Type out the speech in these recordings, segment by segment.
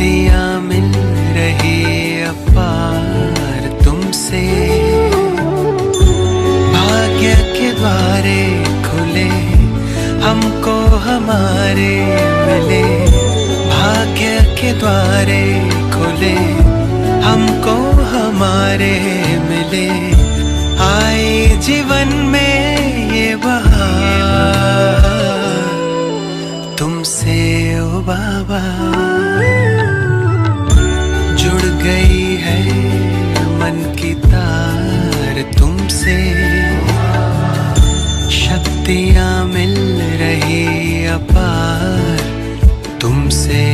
शक्तियाँ मिल रही अपार तुमसे। भाग्य के द्वारे खुले हमको हमारे मिले, भाग्य के द्वारे खुले हमको हमारे मिले। आए जीवन में ये बहार तुमसे ओ बाबा। जुड़ गई है मन की तार तुमसे, शक्तियाँ मिल रही अपार तुमसे।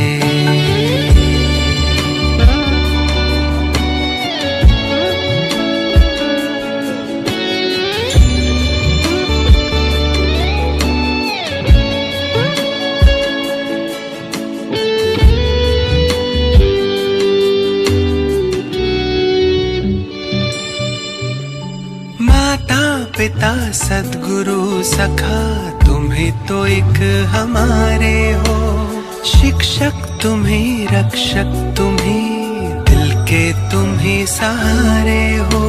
पिता सद्गुरु सखा तुम्ही तो एक हमारे हो। शिक्षक तुम्ही, रक्षक तुम्ही, दिल के तुम्ही सहारे हो।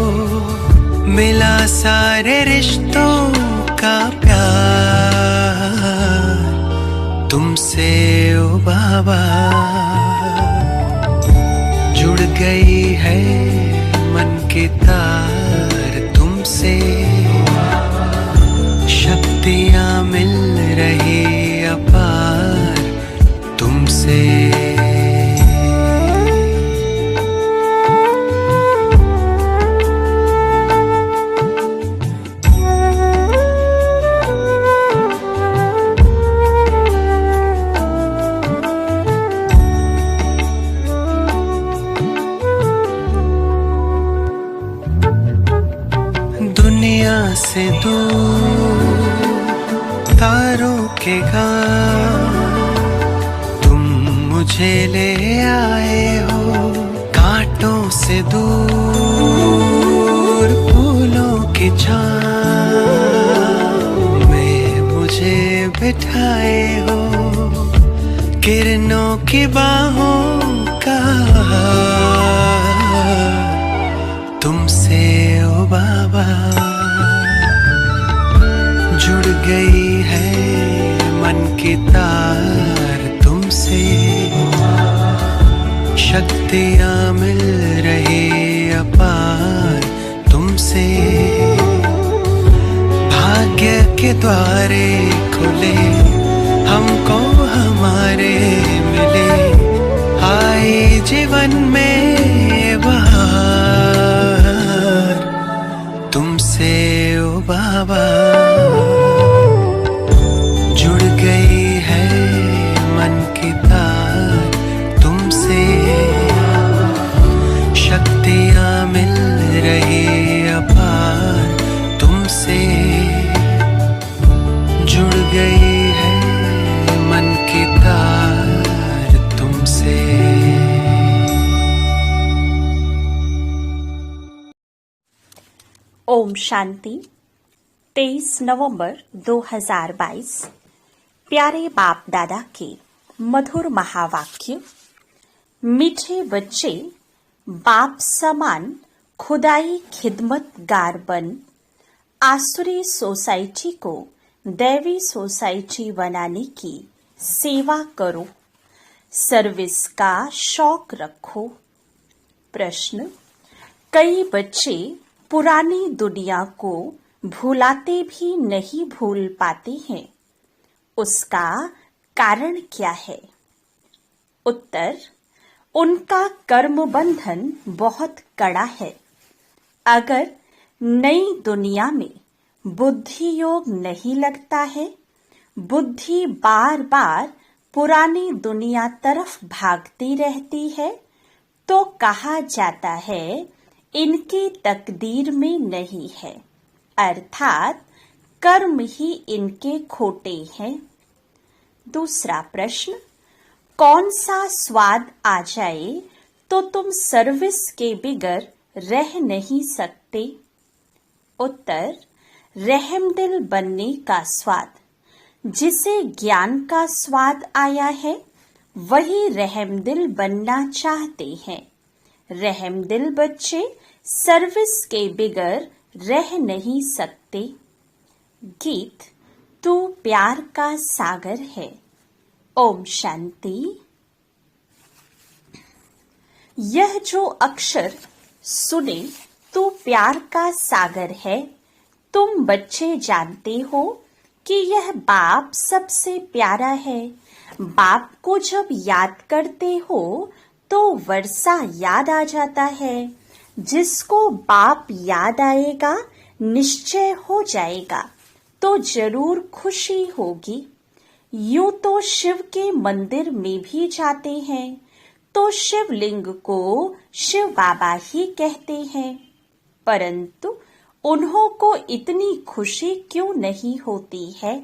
मिला सारे रिश्तों का प्यार तुमसे ओ बाबा। जुड़ गई है मन की तार तुमसे, शक्तियाँ मिल रही अपार तुमसे। दुनिया से दूर तारों के गाँव तुम मुझे ले आए हो। कांटों से दूर फूलों की छाँव में मुझे बिठाए हो। किरणों की बाहों का तुमसे ओ बाबा। जुड़ गई है मन की तार तुमसे, शक्तियाँ मिल रही अपार तुमसे। भाग्य के द्वारे खुले हमको हमारे मिले। आए जीवन में बहार तुमसे ओ बाबा। जुड़ गई है मन की तार तुमसे, शक्तियाँ मिल रही अपार तुमसे। जुड़ गई है मन की तार तुमसे। ओम शांति। 23 नवंबर 2022। प्यारे बाप दादा के मधुर महावाक्य। मीठे बच्चे बाप समान खुदाई खिदमतगार बन आसुरी सोसाइटी को दैवी सोसाइटी बनाने की सेवा करो। सर्विस का शौक रखो। प्रश्न। कई बच्चे पुरानी दुनिया को भुलाते भी नहीं भूल पाते हैं, उसका कारण क्या है? उत्तर। उनका कर्म बंधन बहुत कड़ा है। अगर नई दुनिया में बुद्धि योग नहीं लगता है, बुद्धि बार बार पुरानी दुनिया तरफ भागती रहती है, तो कहा जाता है इनकी तकदीर में नहीं है, अर्थात कर्म ही इनके खोटे हैं। दूसरा प्रश्न। कौन सा स्वाद आ जाए तो तुम सर्विस के बिगर रह नहीं सकते? उत्तर। रहमदिल बनने का स्वाद। जिसे ज्ञान का स्वाद आया है वही रहमदिल बनना चाहते हैं। रहमदिल बच्चे सर्विस के बिगर रह नहीं सकते। गीत तू प्यार का सागर है। ओम शांति। यह जो अक्षर सुने तू प्यार का सागर है, तुम बच्चे जानते हो कि यह बाप सबसे प्यारा है। बाप को जब याद करते हो तो वर्षा याद आ जाता है। जिसको बाप याद आएगा निश्चय हो जाएगा तो जरूर खुशी होगी। यूं तो शिव के मंदिर में भी जाते हैं तो शिवलिंग को शिव बाबा ही कहते हैं, परंतु उन्हों को इतनी खुशी क्यों नहीं होती है।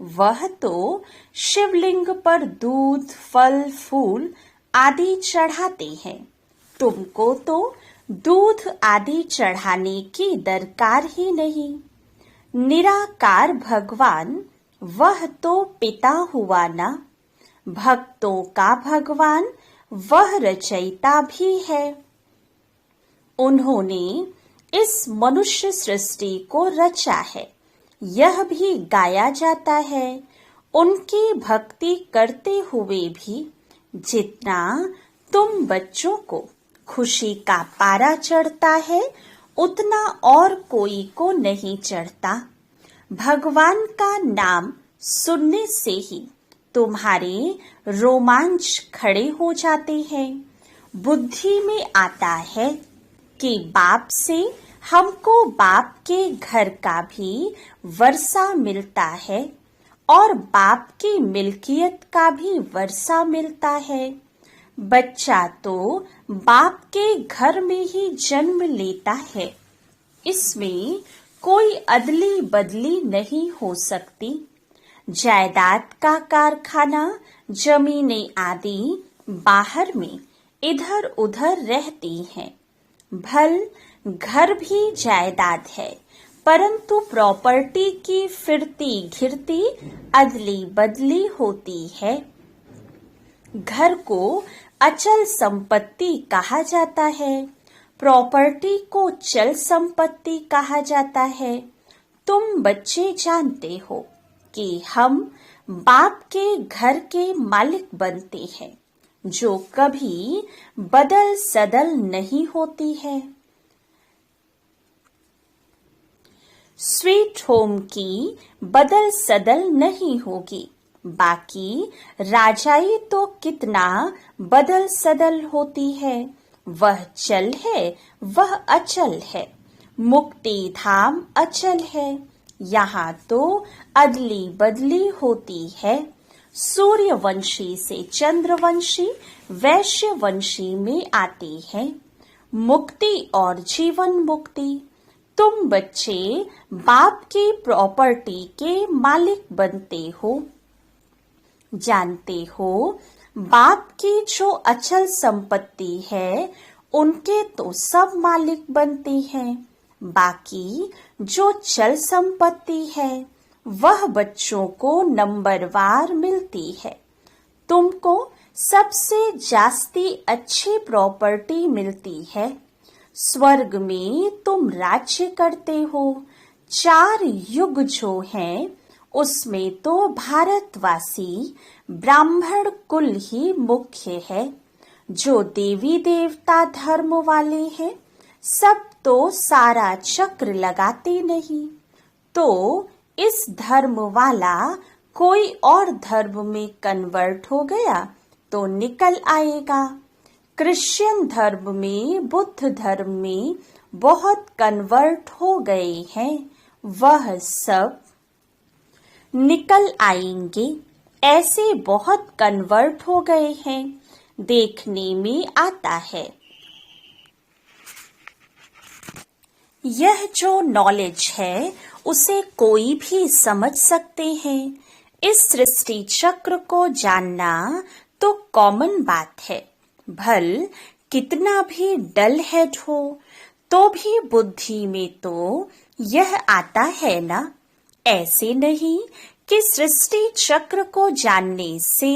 वह तो शिवलिंग पर दूध, फल, फूल आदि चढ़ाते हैं। तुमको तो दूध आदि चढ़ाने की दरकार ही नहीं। निराकार भगवान वह तो पिता हुआ ना। भक्तों का भगवान वह रचयिता भी है। उन्होंने इस मनुष्य सृष्टि को रचा है, यह भी गाया जाता है। उनकी भक्ति करते हुए भी जितना तुम बच्चों को खुशी का पारा चढ़ता है उतना और कोई को नहीं चढ़ता। भगवान का नाम सुनने से ही तुम्हारे रोमांच खड़े हो जाते हैं। बुद्धि में आता है कि बाप से हमको बाप के घर का भी वर्षा मिलता है और बाप की मिल्कियत का भी वर्षा मिलता है। बच्चा तो बाप के घर में ही जन्म लेता है, इसमें कोई अदली बदली नहीं हो सकती। जायदाद का कारखाना, जमीनें आदि बाहर में इधर उधर रहती हैं। भल घर भी जायदाद है, परंतु प्रॉपर्टी की फिरती घिरती अदली बदली होती है। घर को अचल संपत्ति कहा जाता है, प्रॉपर्टी को चल संपत्ति कहा जाता है। तुम बच्चे जानते हो कि हम बाप के घर के मालिक बनते हैं, जो कभी बदल सदल नहीं होती है। स्वीट होम की बदल सदल नहीं होगी, बाकी राजाई तो कितना बदल सदल होती है। वह चल है, वह अचल है। मुक्ति धाम अचल है, यहाँ तो अदली बदली होती है। सूर्यवंशी से चंद्रवंशी, वैश्यवंशी में आती है। मुक्ति और जीवन मुक्ति। तुम बच्चे बाप की प्रॉपर्टी के मालिक बनते हो। जानते हो बाप की जो अचल संपत्ति है उनके तो सब मालिक बनते हैं, बाकी जो चल संपत्ति है वह बच्चों को नंबरवार मिलती है। तुमको सबसे जास्ती अच्छी प्रॉपर्टी मिलती है। स्वर्ग में तुम राज्य करते हो। 4 युग जो हैं उसमें तो भारतवासी ब्राह्मण कुल ही मुख्य है। जो देवी देवता धर्म वाले हैं सब तो सारा चक्र लगाते नहीं, तो इस धर्म वाला कोई और धर्म में कन्वर्ट हो गया तो निकल आएगा। क्रिश्चियन धर्म में, बुद्ध धर्म में बहुत कन्वर्ट हो गए हैं, वह सब निकल आएंगे। ऐसे बहुत कन्वर्ट हो गए हैं, देखने में आता है। यह जो नॉलेज है उसे कोई भी समझ सकते हैं। इस सृष्टि चक्र को जानना तो कॉमन बात है। भल कितना भी डल हेड हो तो भी बुद्धि में तो यह आता है ना। ऐसे नहीं कि सृष्टि चक्र को जानने से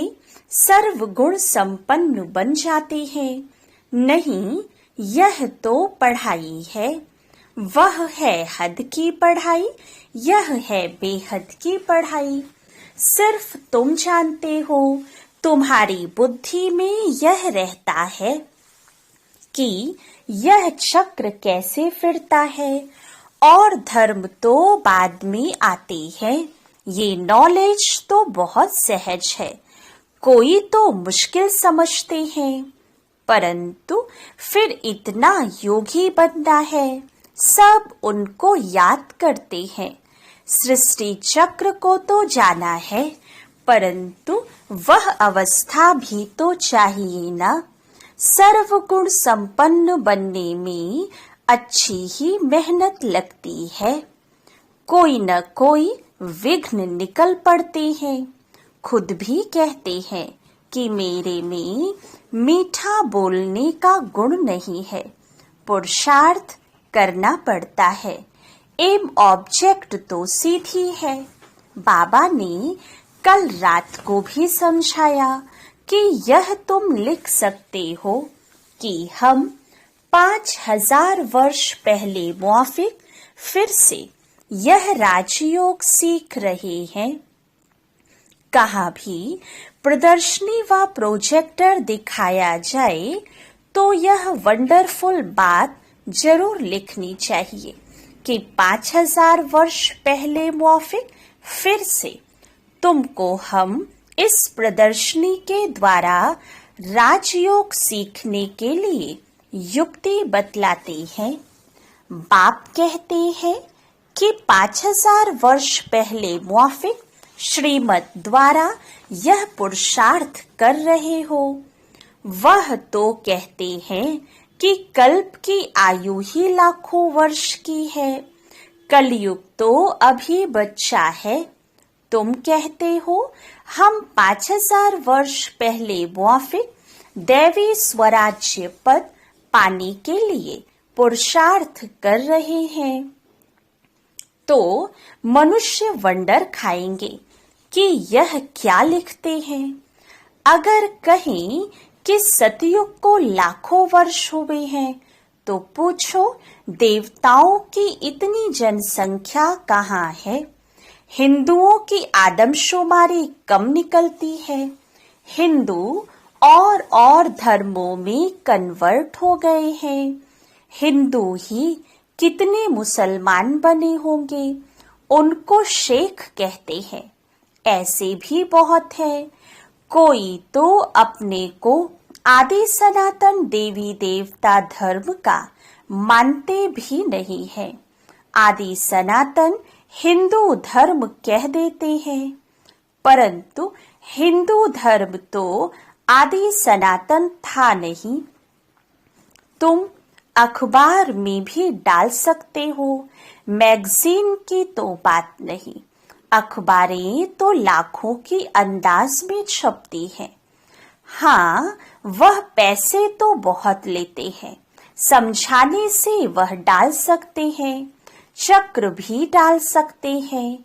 सर्वगुण संपन्न बन जाते हैं। नहीं, यह तो पढ़ाई है। वह है हद की पढ़ाई, यह है बेहद की पढ़ाई। सिर्फ तुम जानते हो, तुम्हारी बुद्धि में यह रहता है कि यह चक्र कैसे फिरता है, और धर्म तो बाद में आते हैं। ये नॉलेज तो बहुत सहज है, कोई तो मुश्किल समझते हैं, परंतु फिर इतना योगी बनना है। सब उनको याद करते हैं। सृष्टि चक्र को तो जाना है, परंतु वह अवस्था भी तो चाहिए ना। सर्वगुण संपन्न बनने में अच्छी ही मेहनत लगती है। कोई न कोई विघ्न निकल पड़ते हैं। खुद भी कहते हैं कि मेरे में मीठा बोलने का गुण नहीं है। पुरुषार्थ करना पड़ता है। एम ऑब्जेक्ट तो सीधी है। बाबा ने कल रात को भी समझाया कि यह तुम लिख सकते हो कि हम 5000 वर्ष पहले मौफिक फिर से यह राजयोग सीख रहे हैं। कहाँ भी प्रदर्शनी व प्रोजेक्टर दिखाया जाए तो यह वंडरफुल बात जरूर लिखनी चाहिए कि 5000 वर्ष पहले मौफिक फिर से तुमको हम इस प्रदर्शनी के द्वारा राजयोग सीखने के लिए युक्ति बतलाते हैं। बाप कहते हैं कि 5000 वर्ष पहले मौफिक श्रीमत द्वारा यह पुरुषार्थ कर रहे हो। वह तो कहते हैं कि कल्प की आयु ही लाखों वर्ष की है। कलयुग तो अभी बच्चा है। तुम कहते हो हम 5000 वर्ष पहले मौफिक दैवी स्वराज्य पद पाने के लिए पुरुषार्थ कर रहे हैं। तो मनुष्य वंडर खाएंगे कि यह क्या लिखते हैं। अगर कहें कि सतयुग को लाखों वर्ष हुए हैं तो पूछो देवताओं की इतनी जनसंख्या कहाँ है। हिंदुओं की आदमशुमारी कम निकलती है। हिंदू और धर्मों में कन्वर्ट हो गए हैं। हिंदू ही कितने मुसलमान बने होंगे, उनको शेख कहते हैं। ऐसे भी बहुत है। कोई तो अपने को आदि सनातन देवी देवता धर्म का मानते भी नहीं है। आदि सनातन हिंदू धर्म कह देते हैं, परंतु हिंदू धर्म तो आदि सनातन था नहीं। तुम अखबार में भी डाल सकते हो, मैगजीन की तो बात नहीं। अखबारें तो लाखों की अंदाज में छपती हैं। हाँ, वह पैसे तो बहुत लेते हैं। समझाने से वह डाल सकते हैं, चक्र भी डाल सकते हैं।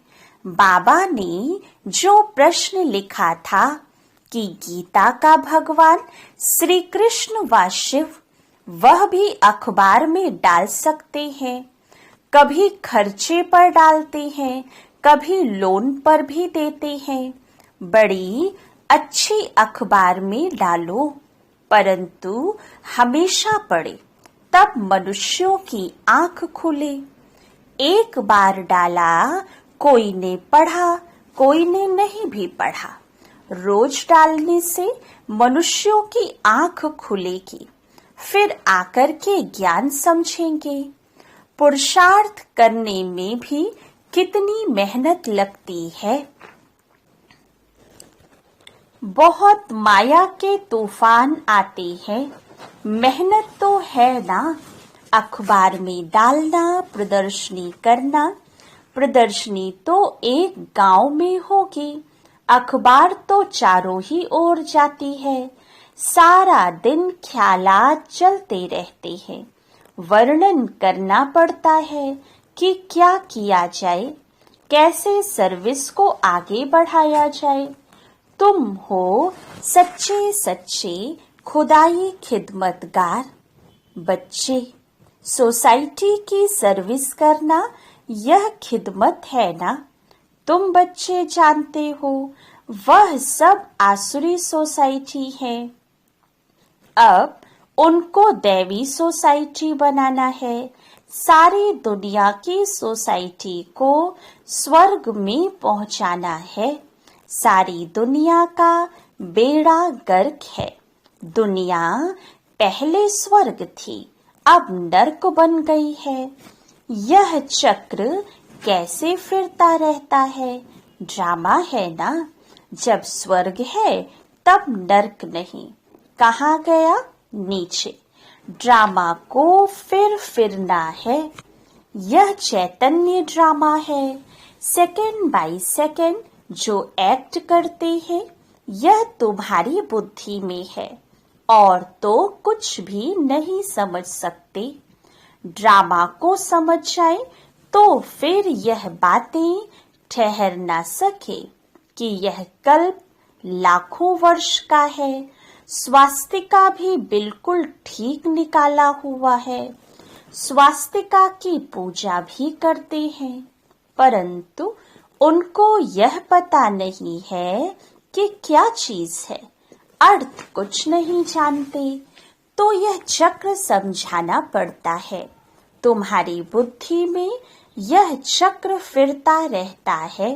बाबा ने जो प्रश्न लिखा था कि गीता का भगवान श्री कृष्ण व शिव, वह भी अखबार में डाल सकते हैं। कभी खर्चे पर डालते हैं, कभी लोन पर भी देते हैं। बड़ी अच्छी अखबार में डालो, परंतु हमेशा पढ़े, तब मनुष्यों की आंख खुले। एक बार डाला, कोई ने पढ़ा, कोई ने नहीं भी पढ़ा। रोज डालने से मनुष्यों की आंख खुलेगी, फिर आकर के ज्ञान समझेंगे। पुरुषार्थ करने में भी कितनी मेहनत लगती है। बहुत माया के तूफान आते हैं, मेहनत तो है ना। अखबार में डालना, प्रदर्शनी करना। प्रदर्शनी तो एक गांव में होगी, अखबार तो चारों ही ओर जाती है। सारा दिन ख्यालात चलते रहते हैं। वर्णन करना पड़ता है कि क्या किया जाए, कैसे सर्विस को आगे बढ़ाया जाए। तुम हो सच्चे सच्चे खुदाई खिदमतगार। बच्चे, सोसाइटी की सर्विस करना यह खिदमत है ना? तुम बच्चे जानते हो वह सब आसुरी सोसाइटी है। अब उनको दैवी सोसाइटी बनाना है। सारी दुनिया की सोसाइटी को स्वर्ग में पहुंचाना है। सारी दुनिया का बेड़ा गर्क है। दुनिया पहले स्वर्ग थी, अब नर्क बन गई है। यह चक्र कैसे फिरता रहता है? ड्रामा है ना? जब स्वर्ग है तब नर्क नहीं। कहाँ गया? नीचे। ड्रामा को फिर फिरना है। यह चैतन्य ड्रामा है। सेकंड बाय सेकंड जो एक्ट करते हैं यह तुम्हारी बुद्धि में है और तो कुछ भी नहीं समझ सकते। ड्रामा को समझ जाए तो फिर यह बातें ठहर ना सके कि यह कल्प लाखों वर्ष का है। स्वास्तिका भी बिल्कुल ठीक निकाला हुआ है। स्वास्तिका की पूजा भी करते हैं, परंतु उनको यह पता नहीं है कि क्या चीज है। अर्थ कुछ नहीं जानते, तो यह चक्र समझाना पड़ता है। तुम्हारी बुद्धि में यह चक्र फिरता रहता है।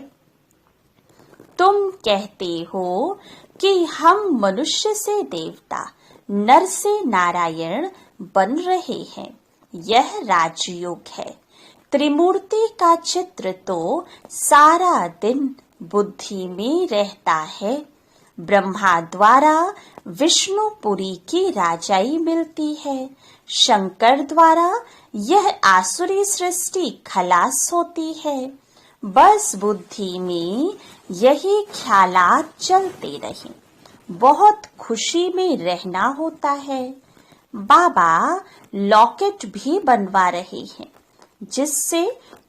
तुम कहते हो कि हम मनुष्य से देवता, नर से नारायण बन रहे हैं। यह राजयोग है। त्रिमूर्ति का चित्र तो सारा दिन बुद्धि में रहता है। ब्रह्मा द्वारा विष्णुपुरी की राजाई मिलती है। शंकर द्वारा यह आसुरी सृष्टि खलास होती है। बस बुद्धि में यही ख्यालात चलते रहें। बहुत खुशी में रहना होता है। बाबा लॉकेट भी बनवा रहे हैं, जिससे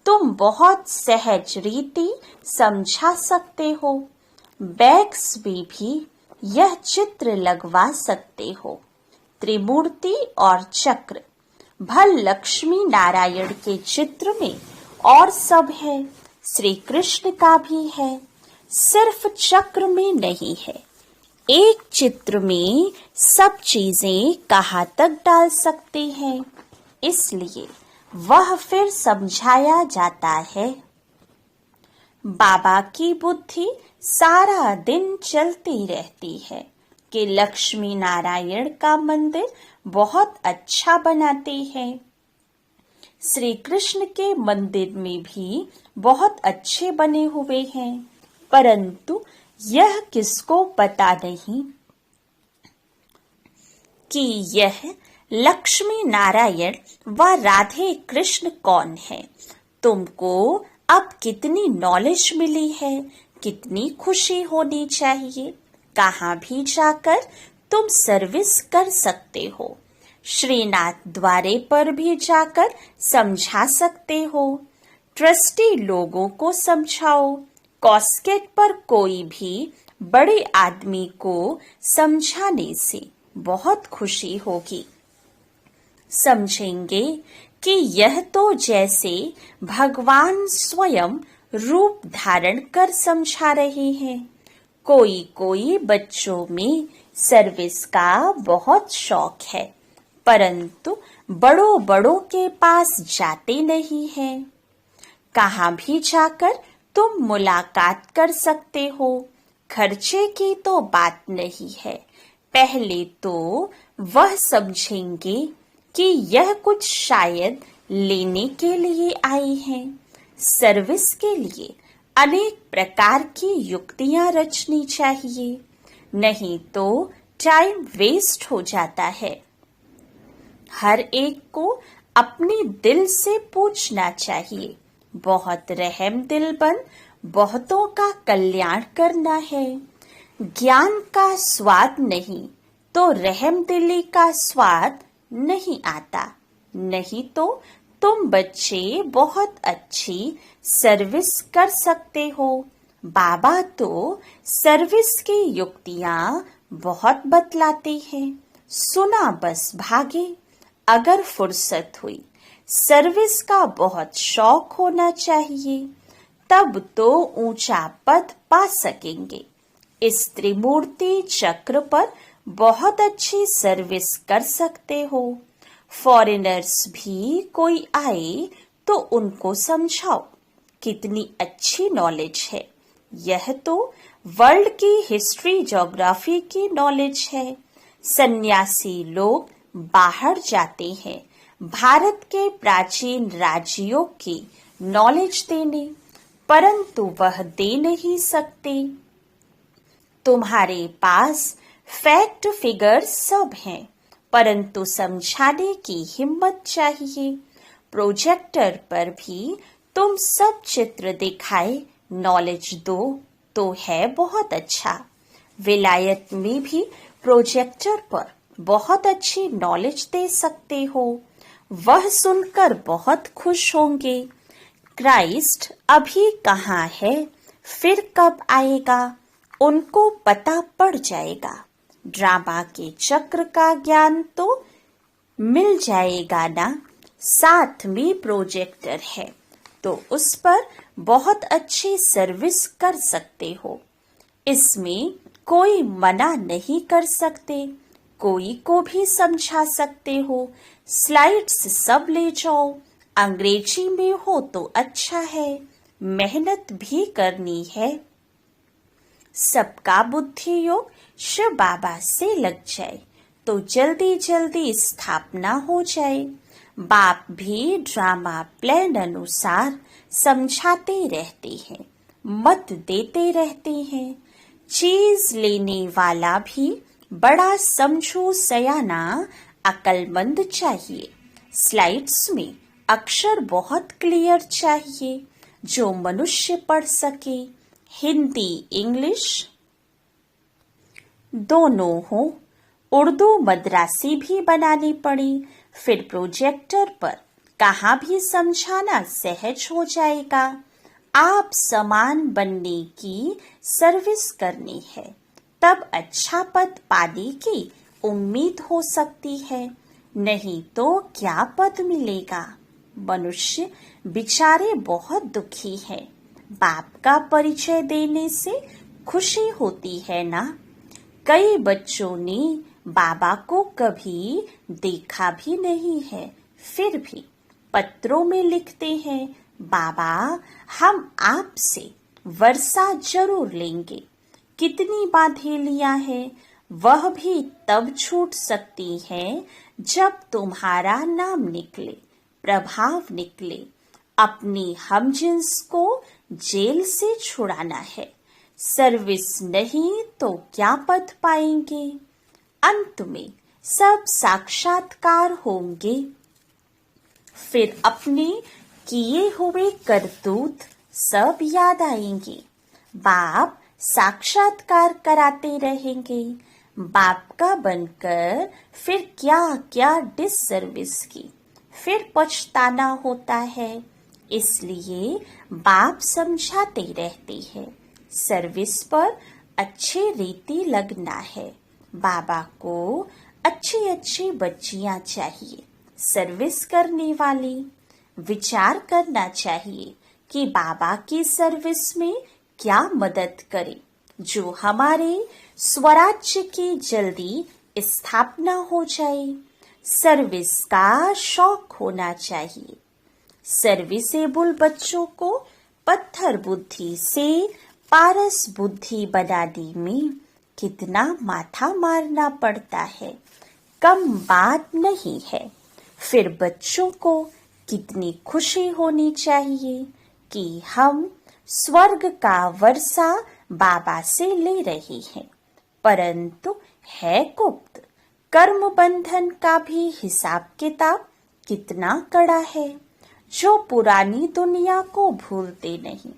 तुम बहुत सहज रीति समझा सकते हो। बैग्स में भी यह चित्र लगवा सकते हो। त्रिमूर्ति और चक्र, भल लक्ष्मी नारायण के चित्र में और सब है। श्री कृष्ण का भी है, सिर्फ चक्र में नहीं है। एक चित्र में सब चीजें कहाँ तक डाल सकते हैं, इसलिए वह फिर समझाया जाता है। बाबा की बुद्धि सारा दिन चलती रहती है कि लक्ष्मी नारायण का मंदिर बहुत अच्छा बनाते हैं। श्री कृष्ण के मंदिर में भी बहुत अच्छे बने हुए हैं, परंतु यह किसको पता नहीं कि यह लक्ष्मी नारायण व राधे कृष्ण कौन है। तुमको अब कितनी नॉलेज मिली है, कितनी खुशी होनी चाहिए। कहाँ भी जाकर तुम सर्विस कर सकते हो। श्रीनाथ द्वारे पर भी जाकर समझा सकते हो। ट्रस्टी लोगों को समझाओ। कॉस्केट पर कोई भी बड़े आदमी को समझाने से बहुत खुशी होगी। समझेंगे कि यह तो जैसे भगवान स्वयं रूप धारण कर समझा रहे हैं। कोई कोई बच्चों में सर्विस का बहुत शौक है, परंतु बड़ों बड़ों के पास जाते नहीं हैं। कहाँ भी जाकर तुम मुलाकात कर सकते हो। खर्चे की तो बात नहीं है। पहले तो वह समझेंगे कि यह कुछ शायद लेने के लिए आए हैं। सर्विस के लिए अनेक प्रकार की युक्तियां रचनी चाहिए, नहीं तो टाइम वेस्ट हो जाता है। हर एक को अपने दिल से पूछना चाहिए। बहुत रहम दिल बन बहुतों का कल्याण करना है। ज्ञान का स्वाद नहीं तो रहम दिली का स्वाद नहीं आता। नहीं तो तुम बच्चे बहुत अच्छी सर्विस कर सकते हो। बाबा तो सर्विस की युक्तियां बहुत बतलाते हैं, सुना बस भागे। अगर फुर्सत हुई, सर्विस का बहुत शौक होना चाहिए, तब तो ऊंचा पद पा सकेंगे। इस त्रिमूर्ति चक्र पर बहुत अच्छी सर्विस कर सकते हो। फॉरेनर्स भी कोई आए तो उनको समझाओ कितनी अच्छी नॉलेज है। यह तो वर्ल्ड की हिस्ट्री ज्योग्राफी की नॉलेज है। सन्यासी लोग बाहर जाते हैं भारत के प्राचीन राज्यों की नॉलेज देने, परंतु वह दे नहीं सकते। तुम्हारे पास फैक्ट फिगर सब हैं, परंतु समझाने की हिम्मत चाहिए। प्रोजेक्टर पर भी तुम सब चित्र दिखाए नॉलेज दो तो है बहुत अच्छा। विलायत में भी प्रोजेक्टर पर बहुत अच्छी नॉलेज दे सकते हो, वह सुनकर बहुत खुश होंगे। क्राइस्ट अभी कहाँ है, फिर कब आएगा, उनको पता पड़ जाएगा। ड्रामा के चक्र का ज्ञान तो मिल जाएगा ना। साथ में प्रोजेक्टर है तो उस पर बहुत अच्छी सर्विस कर सकते हो। इसमें कोई मना नहीं कर सकते, कोई को भी समझा सकते हो। स्लाइड्स सब ले जाओ, अंग्रेजी में हो तो अच्छा है, मेहनत भी करनी है। सबका बुद्धि योग शिव बाबा से लग जाए तो जल्दी जल्दी स्थापना हो जाए। बाप भी ड्रामा प्लान अनुसार समझाते रहते हैं, मत देते रहते हैं। चीज लेने वाला भी बड़ा समझो सयाना अक्लमंद चाहिए। स्लाइड्स में अक्षर बहुत क्लियर चाहिए जो मनुष्य पढ़ सके। हिंदी इंग्लिश दोनों हो। उर्दू मद्रासी भी बनानी पड़ी, फिर प्रोजेक्टर पर कहाँ भी समझाना सहज हो जाएगा। आप समान बनने की सर्विस करनी है, तब अच्छा पद पाने की उम्मीद हो सकती है, नहीं तो क्या पद मिलेगा। मनुष्य बेचारे बहुत दुखी हैं। बाप का परिचय देने से खुशी होती है ना। कई बच्चों ने बाबा को कभी देखा भी नहीं है, फिर भी पत्रों में लिखते हैं, बाबा हम आपसे वर्षा जरूर लेंगे। कितनी बाधेलियां हैं, वह भी तब छूट सकती हैं जब तुम्हारा नाम निकले, प्रभाव निकले। अपनी हमजिन्स को जेल से छुड़ाना है। सर्विस नहीं तो क्या पद पाएंगे। अंत में सब साक्षात्कार होंगे, फिर अपने किए हुए करतूत सब याद आएंगे। बाप साक्षात्कार कराते रहेंगे। बाप का बनकर फिर क्या क्या डिससर्विस की, फिर पछताना होता है। इसलिए बाप समझाते रहते हैं, सर्विस पर अच्छी रीति लगना है। बाबा को अच्छी अच्छी बच्चियां चाहिए सर्विस करने वाली। विचार करना चाहिए कि बाबा की सर्विस में क्या मदद करे, जो हमारे स्वराज्य की जल्दी स्थापना हो जाए। सर्विस का शौक होना चाहिए। सर्विसेबल बच्चों को पत्थर बुद्धि से पारस बुद्धि बनाने में कितना माथा मारना पड़ता है, कम बात नहीं है। फिर बच्चों को कितनी खुशी होनी चाहिए कि हम स्वर्ग का वर्षा बाबा से ले रहे हैं, परंतु है गुप्त। कर्म बंधन का भी हिसाब किताब कितना कड़ा है, जो पुरानी दुनिया को भूलते नहीं।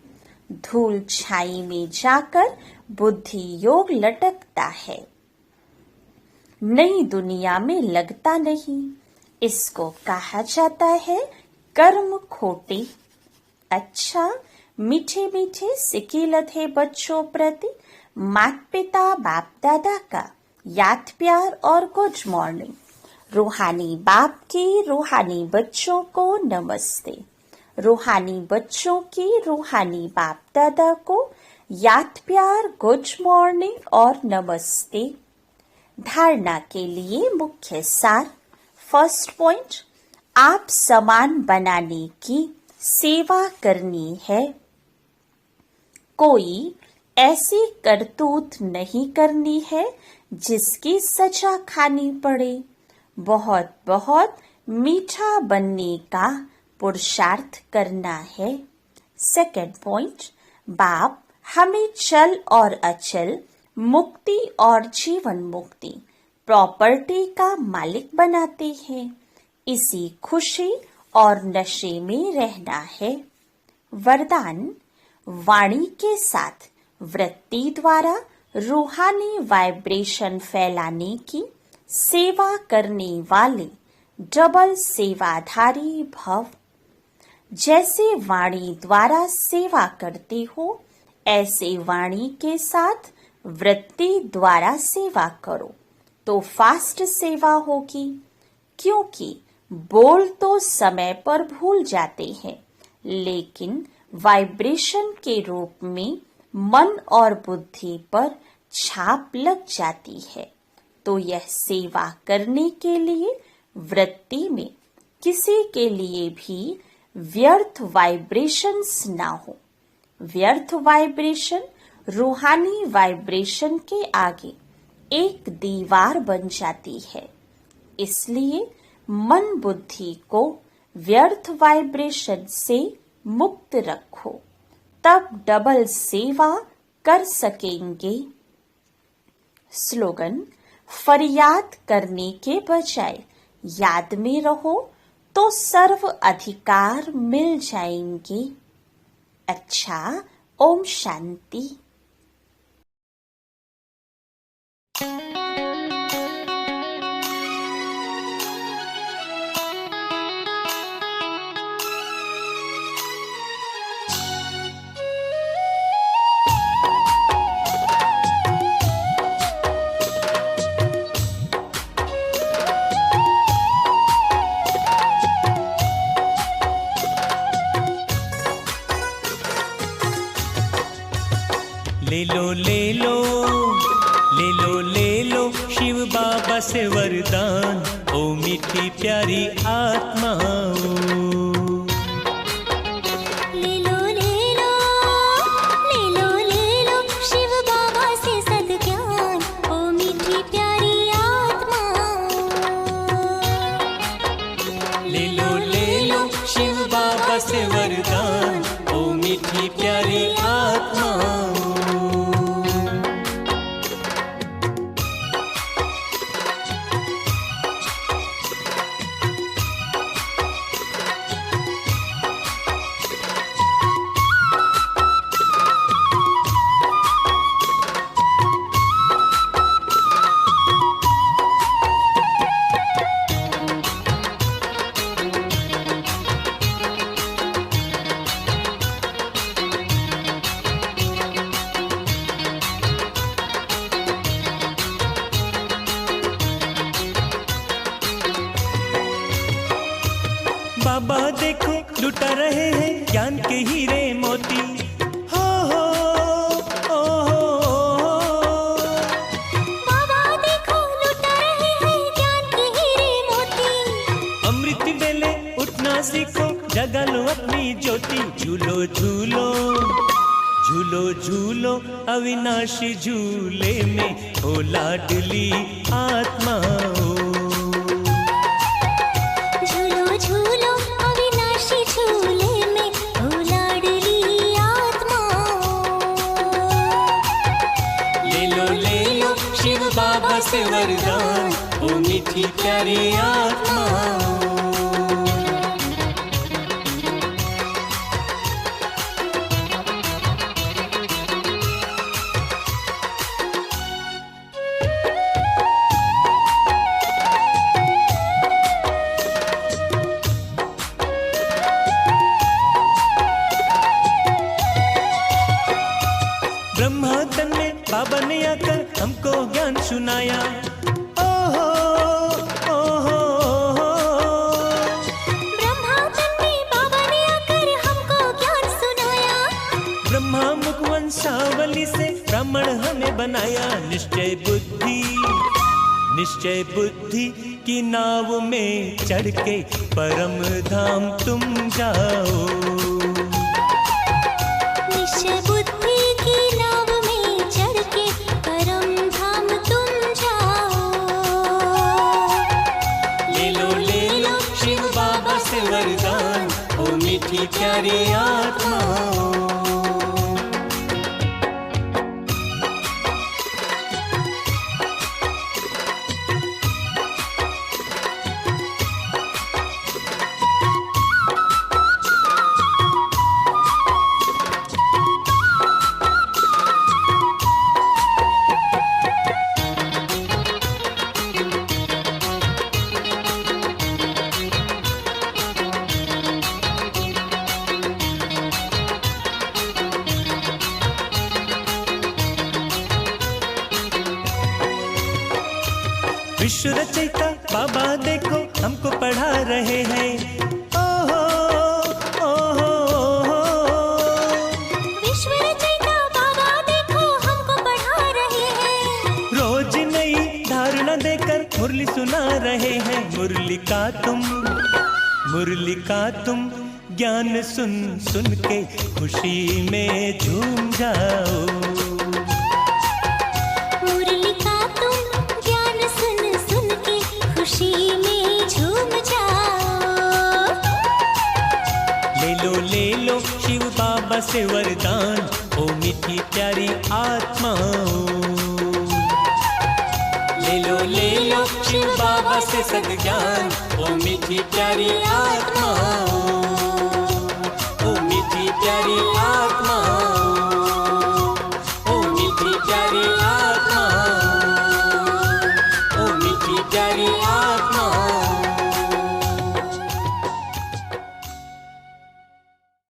धूल छाई में जाकर बुद्धि योग लटकता है, नई दुनिया में लगता नहीं। इसको कहा जाता है कर्म खोटे। अच्छा, मीठे मीठे सिक्के लधे बच्चों प्रति माता पिता बाप दादा का याद प्यार और गुड मॉर्निंग। रूहानी बाप की रूहानी बच्चों को नमस्ते। रूहानी बच्चों की रूहानी बाप दादा को याद प्यार गुड मॉर्निंग और नमस्ते। धारणा के लिए मुख्य सार। फर्स्ट पॉइंट, आप समान बनाने की सेवा करनी है। कोई ऐसी करतूत नहीं करनी है जिसकी सजा खानी पड़े। बहुत बहुत मीठा बनने का पुरुषार्थ करना है। सेकंड पॉइंट, बाप हमें चल और अचल, मुक्ति और जीवन मुक्ति, प्रॉपर्टी का मालिक बनाते हैं। इसी खुशी और नशे में रहना है। वरदान, वाणी के साथ वृत्ति द्वारा रूहानी वाइब्रेशन फैलाने की सेवा करने वाले डबल सेवाधारी भव। जैसे वाणी द्वारा सेवा करते हो, ऐसे वाणी के साथ वृत्ति द्वारा सेवा करो तो फास्ट सेवा होगी। क्योंकि बोल तो समय पर भूल जाते हैं, लेकिन वाइब्रेशन के रूप में मन और बुद्धि पर छाप लग जाती है। तो यह सेवा करने के लिए वृत्ति में किसी के लिए भी व्यर्थ वाइब्रेशंस ना हो। व्यर्थ वाइब्रेशन रूहानी वाइब्रेशन के आगे एक दीवार बन जाती है। इसलिए मन बुद्धि को व्यर्थ वाइब्रेशन से मुक्त रखो, तब डबल सेवा कर सकेंगे। स्लोगन, फरियाद करने के बजाय याद में रहो तो सर्व अधिकार मिल जाएंगे। अच्छा, ओम शांति। ले लो ले लो ले लो ले लो शिव बाबा से वरदान, ओ मीठी प्यारी आत्माओं। ले लो ले लो ले लो ले लो शिव बाबा से सद्ज्ञान, ओ मीठी प्यारी आत्माओं। ले लो शिव बाबा से वरदान, ओ मीठी प्यारी आत्माओं। बाबा देखो लुटा रहे हैं ज्ञान के हीरे मोती। हो हो बाबा देखो लुटा रहे हैं ज्ञान के हीरे मोती। अमृत बेले उठना सीखो, जगा लो अपनी ज्योति। झूलो झूलो झूलो झूलो अविनाशी झूले में, ओ लाडली आत्माओं। झूलो झूलो अविनाशी झूले में, ओ लाडली आत्माओं। ले लो शिव बाबा से वरदान, ओ मीठी प्यारी आत्माओं। ब्राह्मण हमें बनाया, निश्चय बुद्धि की नाव में चढ़ के परम धाम तुम जाओ। निश्चय बुद्धि की नाव में चढ़ के परम धाम तुम जाओ। ले लो शिव बाबा से वरदान, ओ मीठी प्यारी आत्माओं। विश्व रचयिता बाबा देखो हमको पढ़ा रहे हैं। ओहो ओहो ओहो। विश्व रचयिता बाबा देखो हमको पढ़ा रहे हैं। रोज नई धारणा देकर मुरली सुना रहे हैं। मुरली का तुम ज्ञान सुन सुन के खुशी में झूम जाओ। मुरली का तुम ज्ञान सुन सुन के खुशी में झूम जाओ। ले लो शिव बाबा से वरदान, ओ मीठी प्यारी आत्माओं। ले लो शिव बाबा से सद्ज्ञान, ओ मीठी प्यारी आत्माओं, ओ मीठी प्यारी आत्माओं।